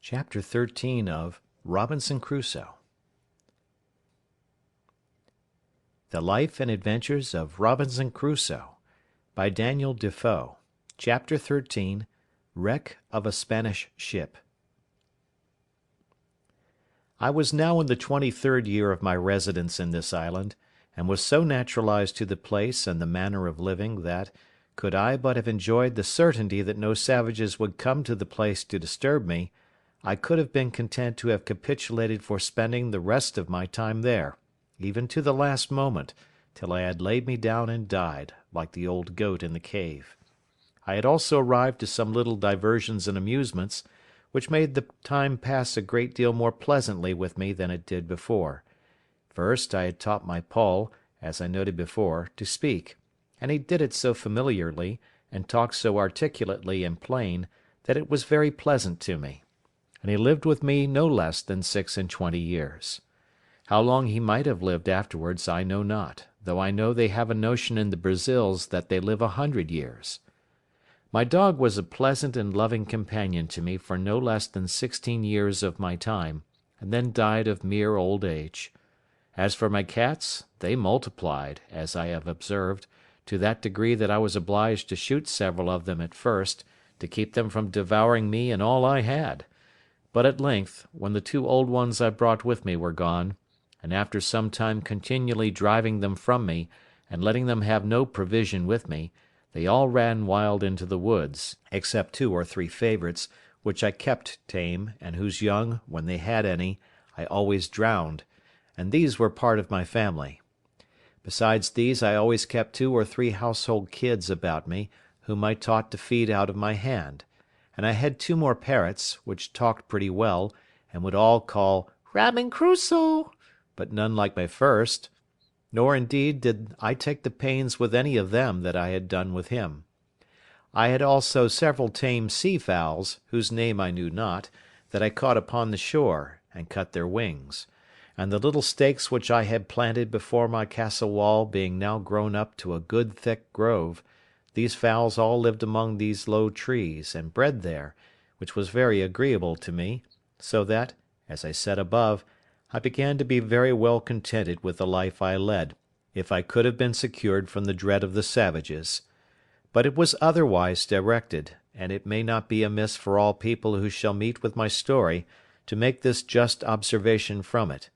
Chapter 13 of Robinson Crusoe. The Life and Adventures of Robinson Crusoe, by Daniel Defoe. Chapter 13, Wreck of a Spanish Ship. I was now in the 23rd year of my residence in this island, and was so naturalized to the place and the manner of living that, could I but have enjoyed the certainty that no savages would come to the place to disturb me, I could have been content to have capitulated for spending the rest of my time there, even to the last moment, till I had laid me down and died, like the old goat in the cave. I had also arrived to some little diversions and amusements, which made the time pass a great deal more pleasantly with me than it did before. First, I had taught my Paul, as I noted before, to speak, and he did it so familiarly, and talked so articulately and plain, that it was very pleasant to me. And he lived with me no less than 26 years. How long he might have lived afterwards I know not, though I know they have a notion in the Brazils that they live 100 years. My dog was a pleasant and loving companion to me for no less than 16 years of my time, and then died of mere old age. As for my cats, they multiplied, as I have observed, to that degree that I was obliged to shoot several of them at first, to keep them from devouring me and all I had. But at length, when the 2 old ones I brought with me were gone, and after some time continually driving them from me, and letting them have no provision with me, they all ran wild into the woods, except 2 or 3 favourites, which I kept tame, and whose young, when they had any, I always drowned, and these were part of my family. Besides these I always kept 2 or 3 household kids about me, whom I taught to feed out of my hand; and I had 2 more parrots, which talked pretty well, and would all call "Robin Crusoe," but none like my first; nor indeed did I take the pains with any of them that I had done with him. I had also several tame sea fowls, whose name I knew not, that I caught upon the shore, and cut their wings; and the little stakes which I had planted before my castle wall being now grown up to a good thick grove, these fowls all lived among these low trees, and bred there, which was very agreeable to me, so that, as I said above, I began to be very well contented with the life I led, if I could have been secured from the dread of the savages. But it was otherwise directed, and it may not be amiss for all people who shall meet with my story to make this just observation from it: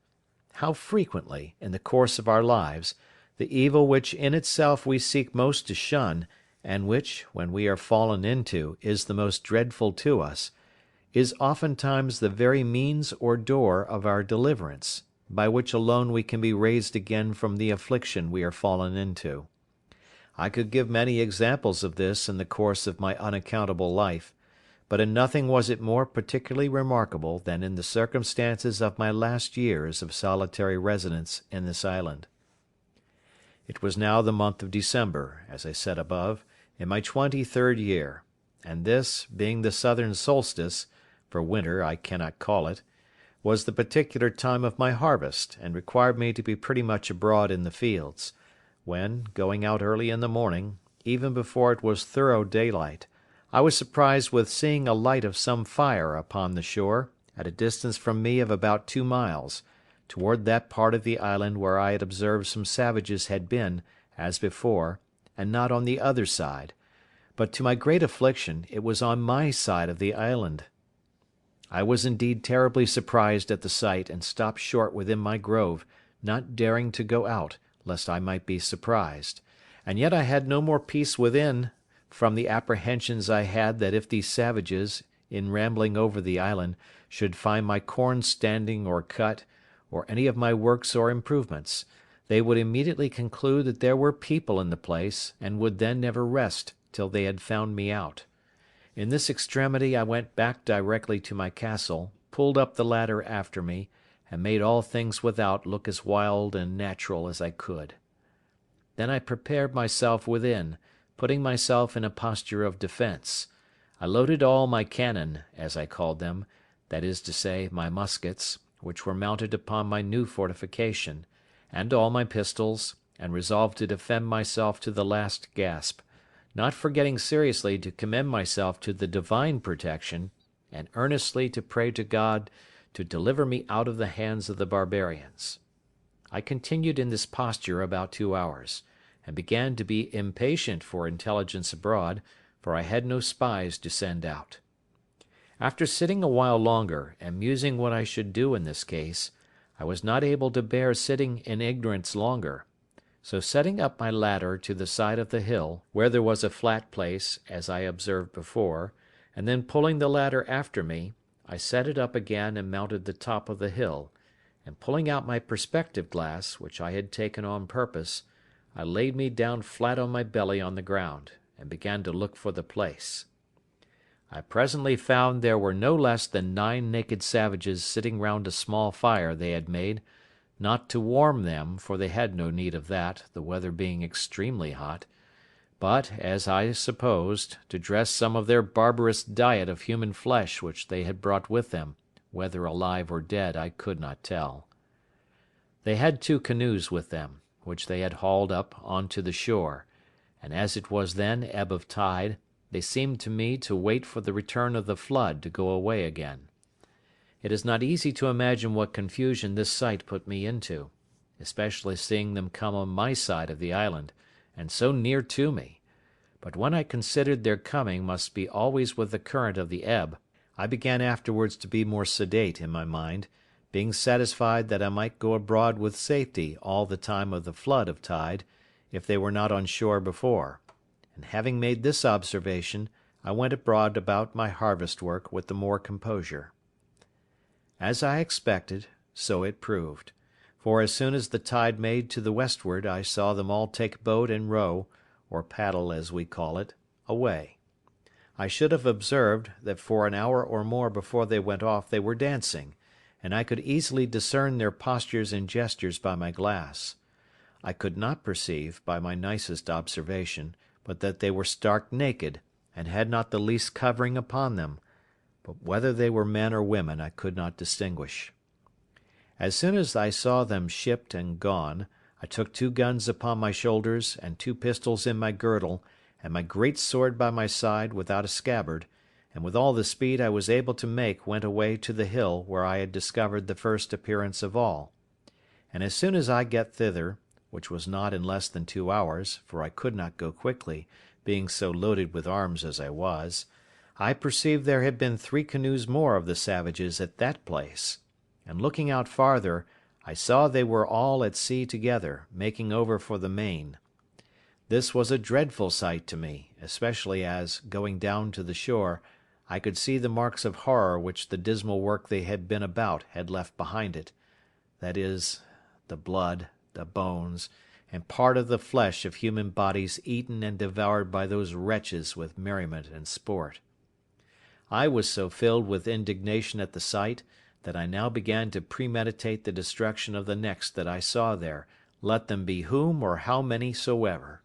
how frequently, in the course of our lives, the evil which in itself we seek most to shun, and which, when we are fallen into, is the most dreadful to us, is oftentimes the very means or door of our deliverance, by which alone we can be raised again from the affliction we are fallen into. I could give many examples of this in the course of my unaccountable life, but in nothing was it more particularly remarkable than in the circumstances of my last years of solitary residence in this island. It was now the month of December, as I said above, in my 23rd year, and this, being the southern solstice, for winter I cannot call it, was the particular time of my harvest, and required me to be pretty much abroad in the fields, when, going out early in the morning, even before it was thorough daylight, I was surprised with seeing a light of some fire upon the shore, at a distance from me of about 2 miles, toward that part of the island where I had observed some savages had been, as before, and not on the other side; but to my great affliction it was on my side of the island. I was indeed terribly surprised at the sight, and stopped short within my grove, not daring to go out, lest I might be surprised; and yet I had no more peace within, from the apprehensions I had that if these savages, in rambling over the island, should find my corn standing or cut, or any of my works or improvements, they would immediately conclude that there were people in the place, and would then never rest till they had found me out. In this extremity I went back directly to my castle, pulled up the ladder after me, and made all things without look as wild and natural as I could. Then I prepared myself within, putting myself in a posture of defence. I loaded all my cannon, as I called them, that is to say, my muskets, which were mounted upon my new fortification, and all my pistols, and resolved to defend myself to the last gasp, not forgetting seriously to commend myself to the divine protection, and earnestly to pray to God to deliver me out of the hands of the barbarians. I continued in this posture about 2 hours, and began to be impatient for intelligence abroad, for I had no spies to send out. After sitting a while longer, and musing what I should do in this case, I was not able to bear sitting in ignorance longer. So setting up my ladder to the side of the hill, where there was a flat place, as I observed before, and then pulling the ladder after me, I set it up again and mounted the top of the hill, and pulling out my perspective glass, which I had taken on purpose, I laid me down flat on my belly on the ground, and began to look for the place. I presently found there were no less than 9 naked savages sitting round a small fire they had made, not to warm them, for they had no need of that, the weather being extremely hot, but, as I supposed, to dress some of their barbarous diet of human flesh which they had brought with them, whether alive or dead I could not tell. They had 2 canoes with them, which they had hauled up on to the shore, and as it was then ebb of tide, they seemed to me to wait for the return of the flood to go away again. It is not easy to imagine what confusion this sight put me into, especially seeing them come on my side of the island, and so near to me; but when I considered their coming must be always with the current of the ebb, I began afterwards to be more sedate in my mind, being satisfied that I might go abroad with safety all the time of the flood of tide, if they were not on shore before; and having made this observation, I went abroad about my harvest work with the more composure. As I expected, so it proved; for as soon as the tide made to the westward I saw them all take boat and row, or paddle as we call it, away. I should have observed, that for an hour or more before they went off they were dancing, and I could easily discern their postures and gestures by my glass. I could not perceive, by my nicest observation, but that they were stark naked, and had not the least covering upon them, but whether they were men or women I could not distinguish. As soon as I saw them shipped and gone, I took 2 guns upon my shoulders, and 2 pistols in my girdle, and my great sword by my side without a scabbard, and with all the speed I was able to make went away to the hill where I had discovered the first appearance of all. And as soon as I get thither, which was not in less than 2 hours, for I could not go quickly, being so loaded with arms as I was, I perceived there had been 3 canoes more of the savages at that place; and looking out farther, I saw they were all at sea together, making over for the main. This was a dreadful sight to me, especially as, going down to the shore, I could see the marks of horror which the dismal work they had been about had left behind it, that is, the blood, the bones, and part of the flesh of human bodies eaten and devoured by those wretches with merriment and sport. I was so filled with indignation at the sight, that I now began to premeditate the destruction of the next that I saw there, let them be whom or how many soever.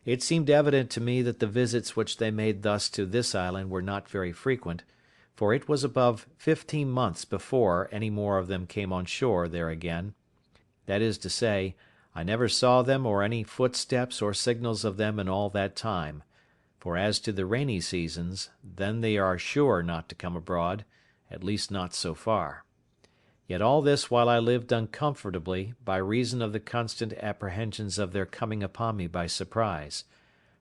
It seemed evident to me that the visits which they made thus to this island were not very frequent, for it was above 15 months before any more of them came on shore there again; that is to say, I never saw them or any footsteps or signals of them in all that time; for as to the rainy seasons, then they are sure not to come abroad, at least not so far. Yet all this while I lived uncomfortably, by reason of the constant apprehensions of their coming upon me by surprise;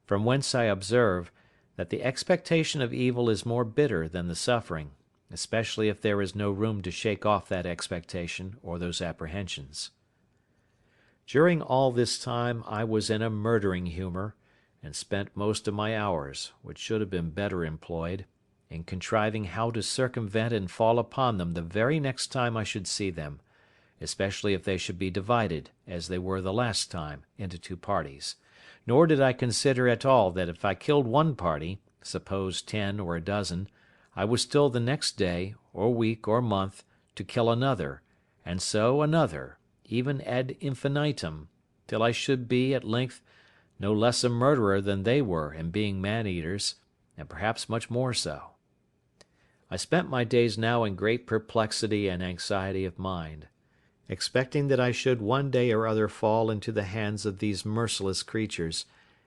from whence I observe, that the expectation of evil is more bitter than the suffering, especially if there is no room to shake off that expectation or those apprehensions. During all this time I was in a murdering humour, and spent most of my hours, which should have been better employed, in contriving how to circumvent and fall upon them the very next time I should see them, especially if they should be divided, as they were the last time, into 2 parties; nor did I consider at all that if I killed one party, suppose 10 or a dozen, I was still the next day, or week, or month, to kill another, and so another, even ad infinitum, till I should be, at length, no less a murderer than they were in being man-eaters, and perhaps much more so. I spent my days now in great perplexity and anxiety of mind, expecting that I should one day or other fall into the hands of these merciless creatures,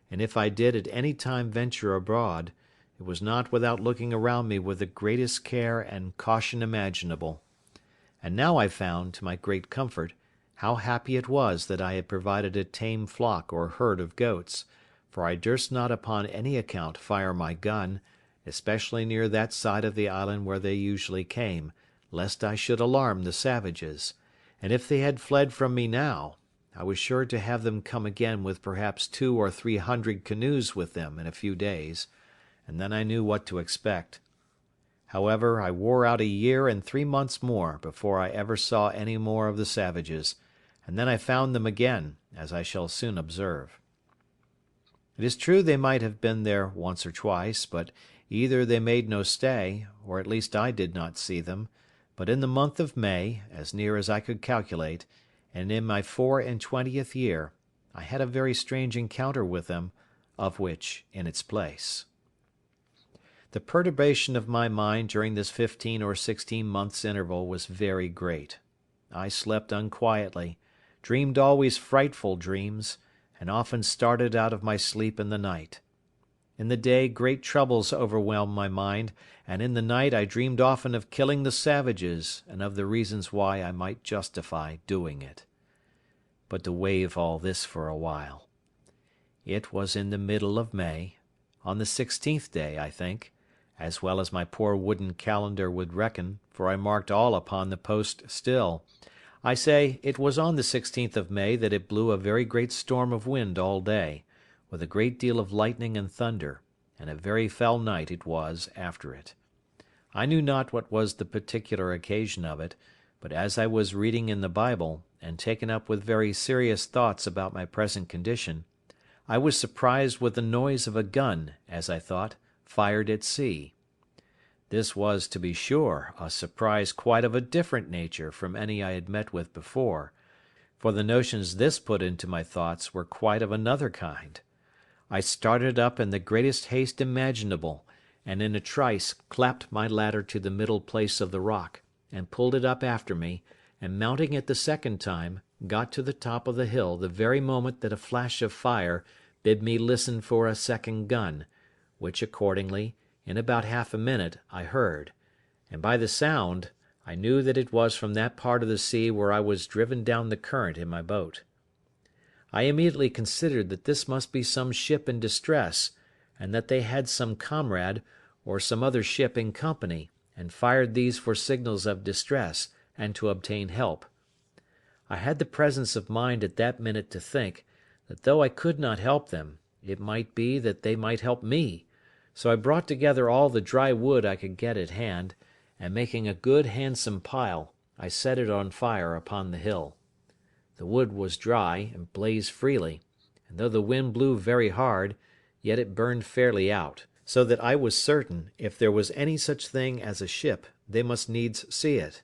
and if I did at any time venture abroad, it was not without looking around me with the greatest care and caution imaginable. And now I found, to my great comfort, how happy it was that I had provided a tame flock or herd of goats, for I durst not upon any account fire my gun, especially near that side of the island where they usually came, lest I should alarm the savages; and if they had fled from me now, I was sure to have them come again with perhaps 200 or 300 canoes with them in a few days, and then I knew what to expect. However, I wore out 1 year and 3 months more before I ever saw any more of the savages, and then I found them again, as I shall soon observe. It is true they might have been there once or twice, but either they made no stay, or at least I did not see them; but in the month of May, as near as I could calculate, and in my 24th year, I had a very strange encounter with them, of which in its place. The perturbation of my mind during this 15 or 16 months' interval was very great. I slept unquietly, dreamed always frightful dreams, and often started out of my sleep in the night. In the day great troubles overwhelmed my mind, and in the night I dreamed often of killing the savages, and of the reasons why I might justify doing it. But to waive all this for a while. It was in the middle of May, on the 16th day, I think, as well as my poor wooden calendar would reckon, for I marked all upon the post still. I say, it was on the 16th of May that it blew a very great storm of wind all day, with a great deal of lightning and thunder, and a very foul night it was after it. I knew not what was the particular occasion of it, but as I was reading in the Bible, and taken up with very serious thoughts about my present condition, I was surprised with the noise of a gun, as I thought, fired at sea. This was, to be sure, a surprise quite of a different nature from any I had met with before, for the notions this put into my thoughts were quite of another kind. I started up in the greatest haste imaginable, and in a trice clapped my ladder to the middle place of the rock, and pulled it up after me, and mounting it the second time, got to the top of the hill the very moment that a flash of fire bid me listen for a second gun, which accordingly, in about half a minute, I heard, and by the sound I knew that it was from that part of the sea where I was driven down the current in my boat. I immediately considered that this must be some ship in distress, and that they had some comrade, or some other ship in company, and fired these for signals of distress, and to obtain help. I had the presence of mind at that minute to think, that though I could not help them, it might be that they might help me; so I brought together all the dry wood I could get at hand, and making a good handsome pile, I set it on fire upon the hill. The wood was dry, and blazed freely, and though the wind blew very hard, yet it burned fairly out, so that I was certain, if there was any such thing as a ship, they must needs see it.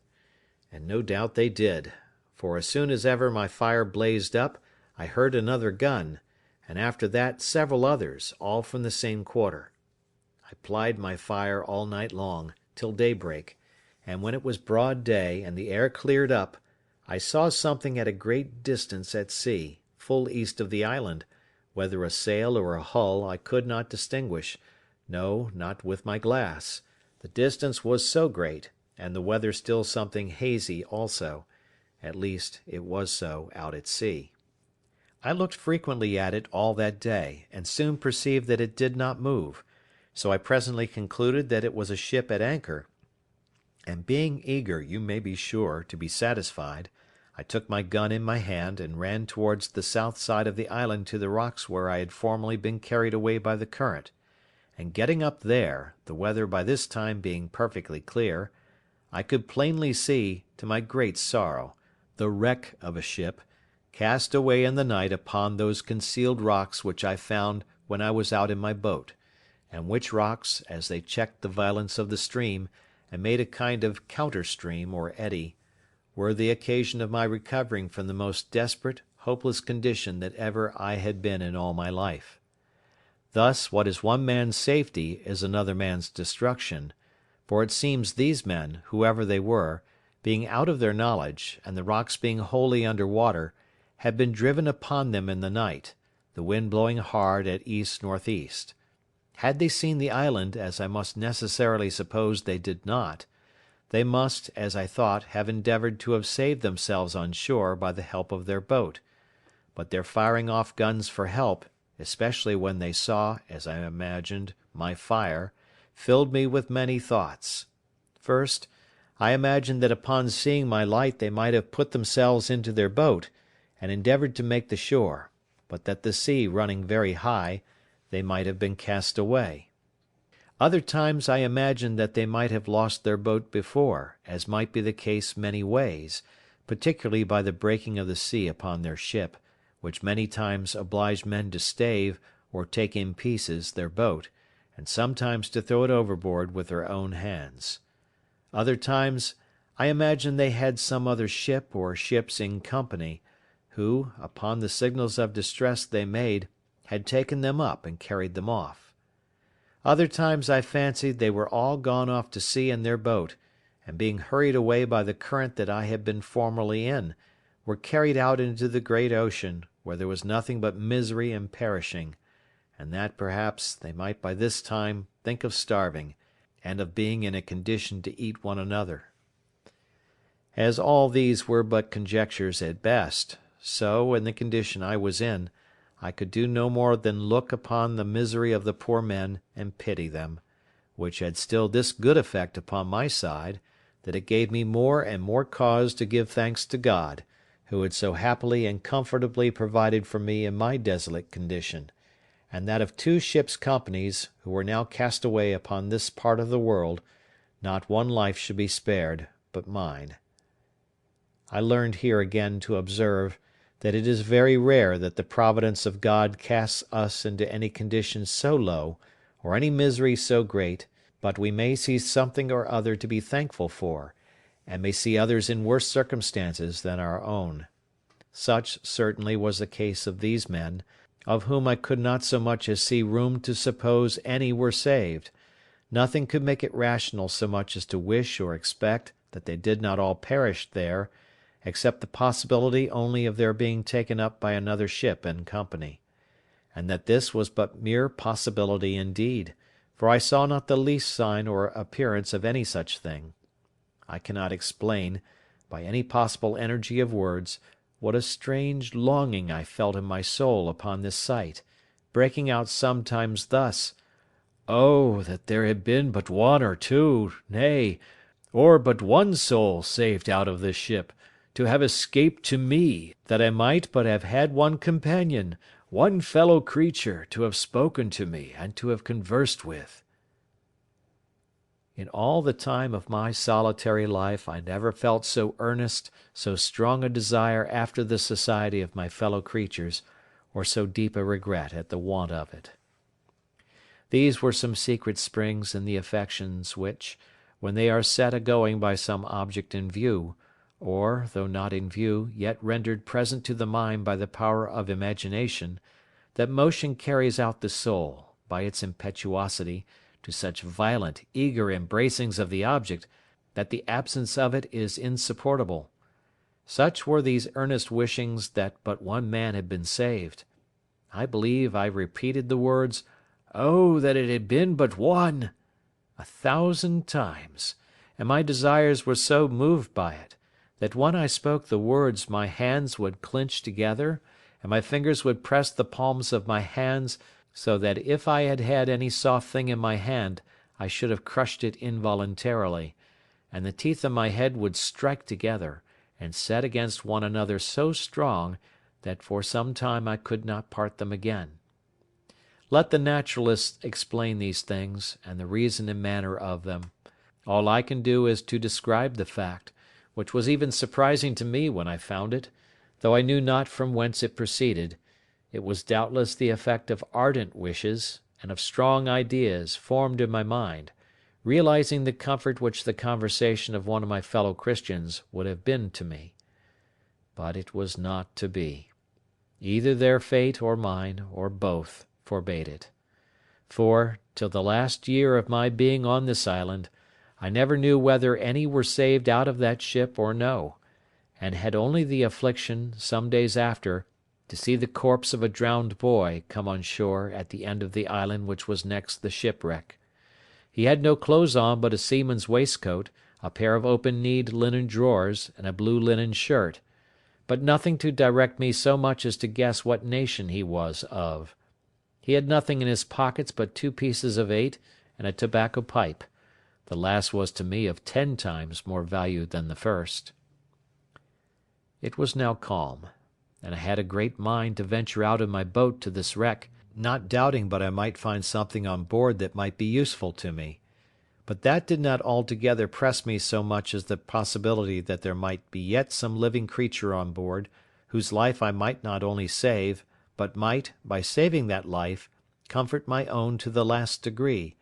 And no doubt they did, for as soon as ever my fire blazed up, I heard another gun, and after that several others, all from the same quarter. I plied my fire all night long, till daybreak, and when it was broad day, and the air cleared up, I saw something at a great distance at sea, full east of the island, whether a sail or a hull I could not distinguish, no, not with my glass; the distance was so great, and the weather still something hazy also; at least it was so out at sea. I looked frequently at it all that day, and soon perceived that it did not move, so I presently concluded that it was a ship at anchor, and being eager, you may be sure, to be satisfied, I took my gun in my hand, and ran towards the south side of the island to the rocks where I had formerly been carried away by the current; and getting up there, the weather by this time being perfectly clear, I could plainly see, to my great sorrow, the wreck of a ship, cast away in the night upon those concealed rocks which I found when I was out in my boat, and which rocks, as they checked the violence of the stream, and made a kind of counter-stream or eddy, were the occasion of my recovering from the most desperate, hopeless condition that ever I had been in all my life. Thus, what is one man's safety is another man's destruction; for it seems these men, whoever they were, being out of their knowledge, and the rocks being wholly under water, had been driven upon them in the night, the wind blowing hard at east northeast. Had they seen the island, as I must necessarily suppose they did not, they must, as I thought, have endeavoured to have saved themselves on shore by the help of their boat; but their firing off guns for help, especially when they saw, as I imagined, my fire, filled me with many thoughts. First, I imagined that upon seeing my light they might have put themselves into their boat, and endeavoured to make the shore, but that the sea running very high, they might have been cast away. Other times I imagined that they might have lost their boat before, as might be the case many ways, particularly by the breaking of the sea upon their ship, which many times obliged men to stave, or take in pieces, their boat, and sometimes to throw it overboard with their own hands. Other times I imagined they had some other ship or ships in company, who, upon the signals of distress they made, had taken them up and carried them off. Other times I fancied they were all gone off to sea in their boat, and being hurried away by the current that I had been formerly in, were carried out into the great ocean, where there was nothing but misery and perishing, and that perhaps they might by this time think of starving, and of being in a condition to eat one another. As all these were but conjectures at best, so, in the condition I was in, I could do no more than look upon the misery of the poor men and pity them, which had still this good effect upon my side, that it gave me more and more cause to give thanks to God, who had so happily and comfortably provided for me in my desolate condition, and that of 2 ships' companies, who were now cast away upon this part of the world, not one life should be spared but mine. I learned here again to observe that it is very rare that the providence of God casts us into any condition so low, or any misery so great, but we may see something or other to be thankful for, and may see others in worse circumstances than our own. Such certainly was the case of these men, of whom I could not so much as see room to suppose any were saved. Nothing could make it rational so much as to wish or expect that they did not all perish there, except the possibility only of their being taken up by another ship in company; and that this was but mere possibility indeed, for I saw not the least sign or appearance of any such thing. I cannot explain, by any possible energy of words, what a strange longing I felt in my soul upon this sight, breaking out sometimes thus: "Oh, that there had been but one or two, nay, or but one soul saved out of this ship, to have escaped to me, that I might but have had one companion, one fellow creature, to have spoken to me and to have conversed with." In all the time of my solitary life I never felt so earnest, so strong a desire after the society of my fellow creatures, or so deep a regret at the want of it. These were some secret springs in the affections which, when they are set a-going by some object in view, or, though not in view, yet rendered present to the mind by the power of imagination, that motion carries out the soul, by its impetuosity, to such violent, eager embracings of the object, that the absence of it is insupportable. Such were these earnest wishings that but one man had been saved. I believe I repeated the words, "Oh, that it had been but one!" 1,000 times, and my desires were so moved by it, that when I spoke the words my hands would clinch together, and my fingers would press the palms of my hands, so that if I had had any soft thing in my hand I should have crushed it involuntarily, and the teeth of my head would strike together, and set against one another so strong, that for some time I could not part them again. Let the naturalists explain these things, and the reason and manner of them. All I can do is to describe the fact, which was even surprising to me when I found it, though I knew not from whence it proceeded. It was doubtless the effect of ardent wishes, and of strong ideas formed in my mind, realizing the comfort which the conversation of one of my fellow Christians would have been to me. But it was not to be. Either their fate or mine, or both, forbade it. For, till the last year of my being on this island, I never knew whether any were saved out of that ship or no, and had only the affliction, some days after, to see the corpse of a drowned boy come on shore at the end of the island which was next the shipwreck. He had no clothes on but a seaman's waistcoat, a pair of open-kneed linen drawers, and a blue linen shirt, but nothing to direct me so much as to guess what nation he was of. He had nothing in his pockets but 2 pieces of 8 and a tobacco pipe. The last was to me of 10 times more value than the first. It was now calm, and I had a great mind to venture out in my boat to this wreck, not doubting but I might find something on board that might be useful to me. But that did not altogether press me so much as the possibility that there might be yet some living creature on board, whose life I might not only save, but might, by saving that life, comfort my own to the last degree,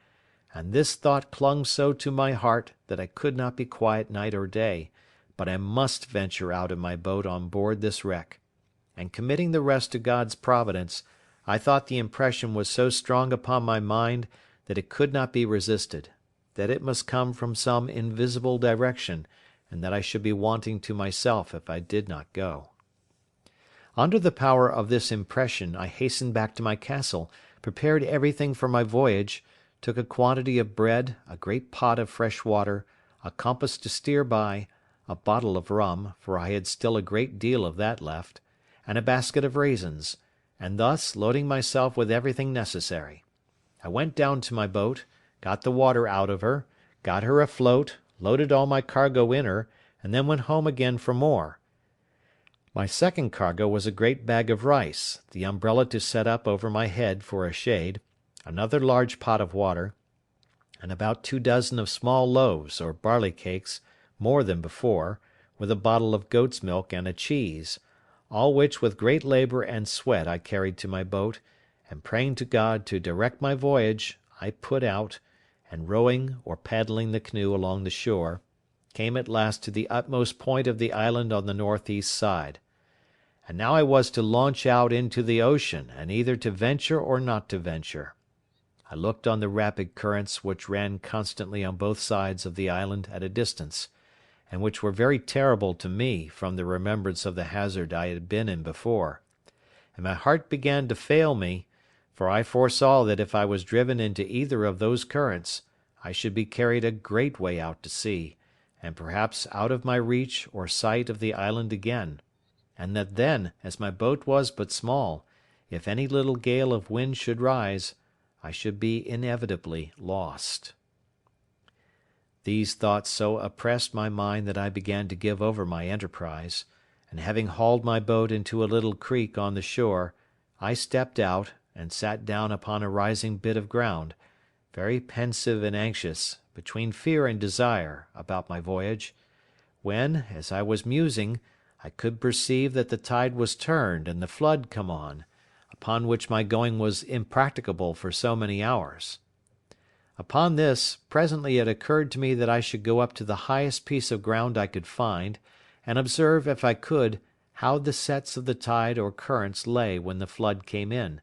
and this thought clung so to my heart that I could not be quiet night or day, but I must venture out in my boat on board this wreck; and committing the rest to God's providence, I thought the impression was so strong upon my mind that it could not be resisted, that it must come from some invisible direction, and that I should be wanting to myself if I did not go. Under the power of this impression I hastened back to my castle, prepared everything for my voyage, took a quantity of bread, a great pot of fresh water, a compass to steer by, a bottle of rum, for I had still a great deal of that left, and a basket of raisins, and thus, loading myself with everything necessary, I went down to my boat, got the water out of her, got her afloat, loaded all my cargo in her, and then went home again for more. My second cargo was a great bag of rice, the umbrella to set up over my head for a shade, another large pot of water, and about 2 dozen of small loaves or barley cakes, more than before, with a bottle of goat's milk and a cheese, all which with great labour and sweat I carried to my boat, and praying to God to direct my voyage, I put out, and rowing or paddling the canoe along the shore, came at last to the utmost point of the island on the north-east side. And now I was to launch out into the ocean, and either to venture or not to venture. I looked on the rapid currents which ran constantly on both sides of the island at a distance, and which were very terrible to me from the remembrance of the hazard I had been in before, and my heart began to fail me, for I foresaw that if I was driven into either of those currents, I should be carried a great way out to sea, and perhaps out of my reach or sight of the island again, and that then, as my boat was but small, if any little gale of wind should rise, I should be inevitably lost. These thoughts so oppressed my mind that I began to give over my enterprise, and having hauled my boat into a little creek on the shore, I stepped out, and sat down upon a rising bit of ground, very pensive and anxious, between fear and desire, about my voyage, when, as I was musing, I could perceive that the tide was turned and the flood come on, upon which my going was impracticable for so many hours. Upon this, presently it occurred to me that I should go up to the highest piece of ground I could find, and observe, if I could, how the sets of the tide or currents lay when the flood came in,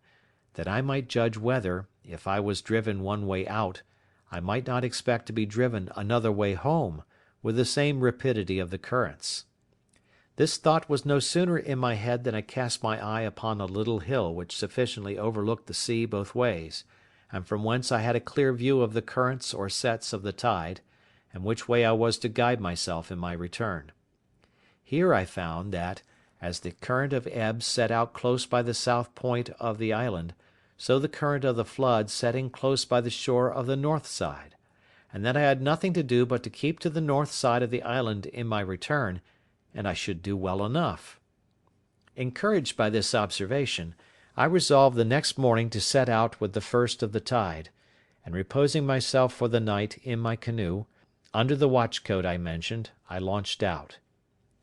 that I might judge whether, if I was driven one way out, I might not expect to be driven another way home, with the same rapidity of the currents. This thought was no sooner in my head than I cast my eye upon a little hill which sufficiently overlooked the sea both ways, and from whence I had a clear view of the currents or sets of the tide, and which way I was to guide myself in my return. Here I found that, as the current of ebb set out close by the south point of the island, so the current of the flood set in close by the shore of the north side, and that I had nothing to do but to keep to the north side of the island in my return, and I should do well enough. Encouraged by this observation, I resolved the next morning to set out with the first of the tide, and reposing myself for the night in my canoe, under the watch-coat I mentioned, I launched out.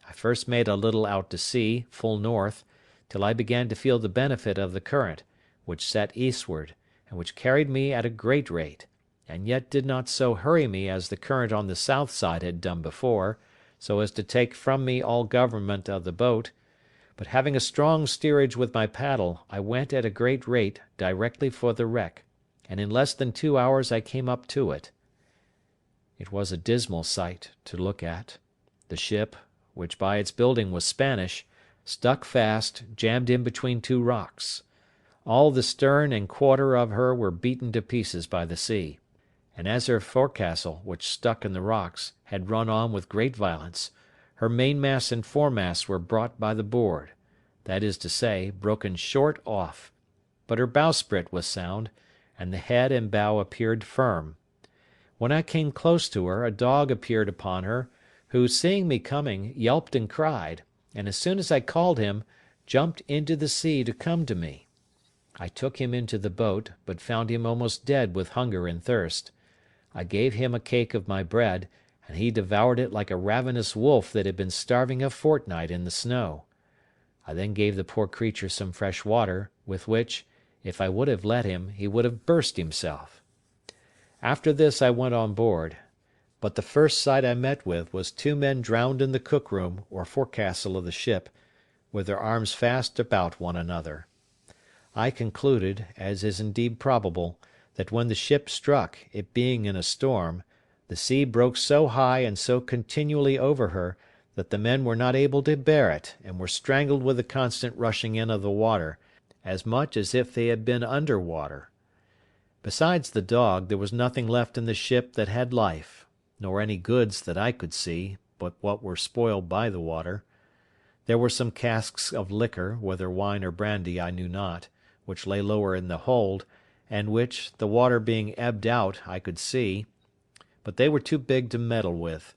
I first made a little out to sea, full north, till I began to feel the benefit of the current, which set eastward, and which carried me at a great rate, and yet did not so hurry me as the current on the south side had done before, so as to take from me all government of the boat, but having a strong steerage with my paddle, I went at a great rate directly for the wreck, and in less than 2 hours I came up to it. It was a dismal sight to look at. The ship, which by its building was Spanish, stuck fast, jammed in between two rocks. All the stern and quarter of her were beaten to pieces by the sea, and as her forecastle, which stuck in the rocks, had run on with great violence, her mainmast and foremast were brought by the board, that is to say, broken short off, but her bowsprit was sound, and the head and bow appeared firm. When I came close to her, a dog appeared upon her, who, seeing me coming, yelped and cried, and as soon as I called him, jumped into the sea to come to me. I took him into the boat, but found him almost dead with hunger and thirst. I gave him a cake of my bread, and he devoured it like a ravenous wolf that had been starving a fortnight in the snow. I then gave the poor creature some fresh water, with which, if I would have let him, he would have burst himself. After this I went on board, but the first sight I met with was two men drowned in the cook-room or forecastle of the ship, with their arms fast about one another. I concluded, as is indeed probable, that when the ship struck, it being in a storm, the sea broke so high and so continually over her, that the men were not able to bear it, and were strangled with the constant rushing in of the water, as much as if they had been under water. Besides the dog, there was nothing left in the ship that had life, nor any goods that I could see, but what were spoiled by the water. There were some casks of liquor, whether wine or brandy I knew not, which lay lower in the hold, and which, the water being ebbed out, I could see, but they were too big to meddle with.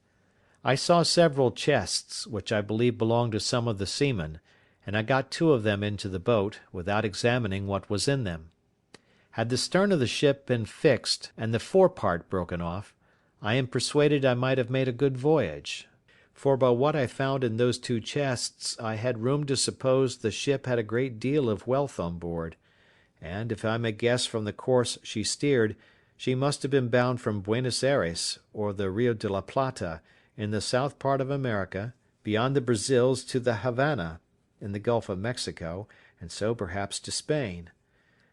I saw several chests, which I believe belonged to some of the seamen, and I got two of them into the boat, without examining what was in them. Had the stern of the ship been fixed, and the forepart broken off, I am persuaded I might have made a good voyage; for by what I found in those two chests I had room to suppose the ship had a great deal of wealth on board, and, if I may guess from the course she steered, she must have been bound from Buenos Ayres, or the Rio de la Plata, in the south part of America, beyond the Brazils to the Havana, in the Gulf of Mexico, and so perhaps to Spain.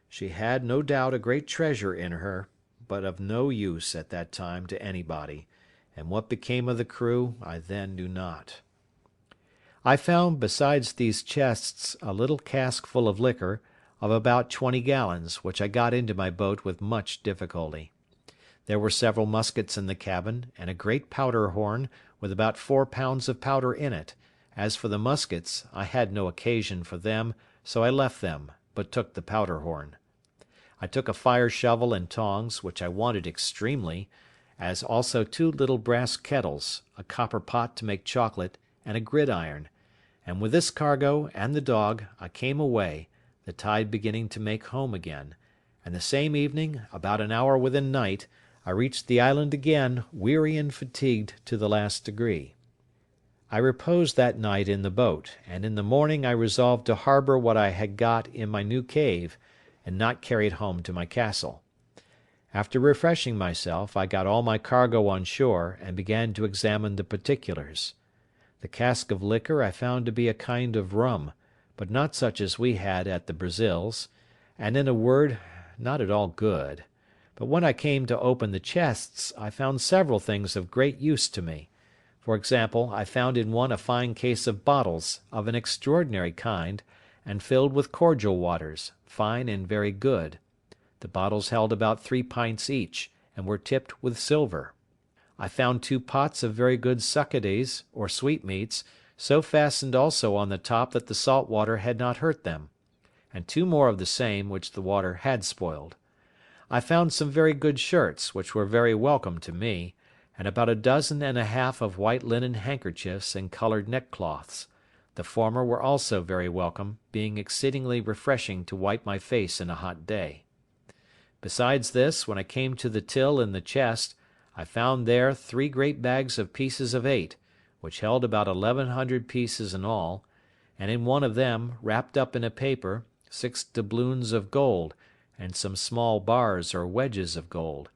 She had, no doubt, a great treasure in her, but of no use at that time to anybody, and what became of the crew I then knew not. I found, besides these chests, a little cask full of liquor, of about 20 gallons, which I got into my boat with much difficulty. There were several muskets in the cabin, and a great powder horn, with about 4 pounds of powder in it. As for the muskets, I had no occasion for them, so I left them, but took the powder horn. I took a fire shovel and tongs, which I wanted extremely, as also 2 little brass kettles, a copper pot to make chocolate, and a gridiron; and with this cargo, and the dog, I came away, the tide beginning to make home again, and the same evening, about an hour within night, I reached the island again, weary and fatigued to the last degree. I reposed that night in the boat, and in the morning I resolved to harbour what I had got in my new cave, and not carry it home to my castle. After refreshing myself, I got all my cargo on shore, and began to examine the particulars. The cask of liquor I found to be a kind of rum, but not such as we had at the Brazils, and in a word, not at all good. But when I came to open the chests, I found several things of great use to me. For example, I found in one a fine case of bottles, of an extraordinary kind, and filled with cordial waters, fine and very good. The bottles held about 3 pints each, and were tipped with silver. I found 2 pots of very good succades, or sweetmeats, so fastened also on the top that the salt water had not hurt them, and 2 more of the same, which the water had spoiled. I found some very good shirts, which were very welcome to me, and about 1.5 dozen of white linen handkerchiefs and coloured neckcloths. The former were also very welcome, being exceedingly refreshing to wipe my face in a hot day. Besides this, when I came to the till in the chest, I found there 3 great bags of pieces of 8, which held about 1,100 pieces in all, and in one of them, wrapped up in a paper, 6 doubloons of gold, and some small bars or wedges of gold.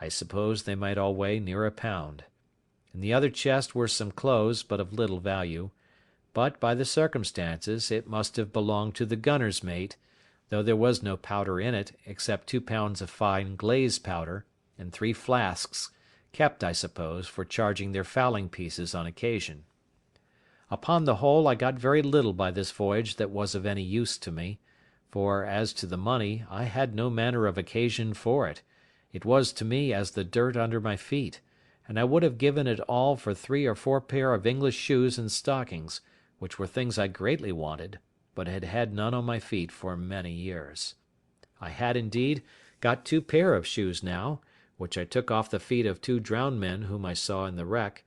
I suppose they might all weigh near 1 pound. In the other chest were some clothes, but of little value; but, by the circumstances, it must have belonged to the gunner's mate, though there was no powder in it, except 2 pounds of fine glazed powder, and 3 flasks, kept, I suppose, for charging their fowling pieces on occasion. Upon the whole, I got very little by this voyage that was of any use to me; for, as to the money, I had no manner of occasion for it; it was to me as the dirt under my feet, and I would have given it all for 3 or 4 pair of English shoes and stockings, which were things I greatly wanted, but had had none on my feet for many years. I had, indeed, got 2 pair of shoes now, which I took off the feet of 2 drowned men whom I saw in the wreck,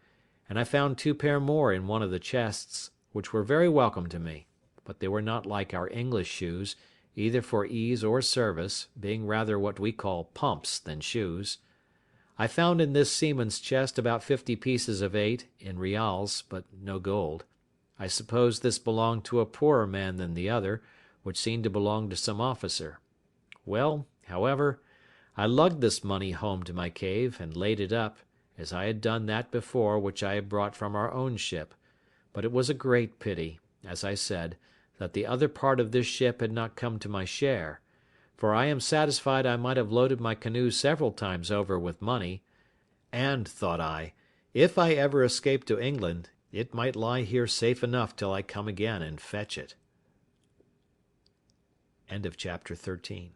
and I found 2 pair more in one of the chests, which were very welcome to me; but they were not like our English shoes, either for ease or service, being rather what we call pumps than shoes. I found in this seaman's chest about 50 pieces of 8, in reals, but no gold. I suppose this belonged to a poorer man than the other, which seemed to belong to some officer. Well, however, I lugged this money home to my cave, and laid it up, as I had done that before which I had brought from our own ship; but it was a great pity, as I said, that the other part of this ship had not come to my share; for I am satisfied I might have loaded my canoe several times over with money, and, thought I, if I ever escape to England, it might lie here safe enough till I come again and fetch it. Chapter 14.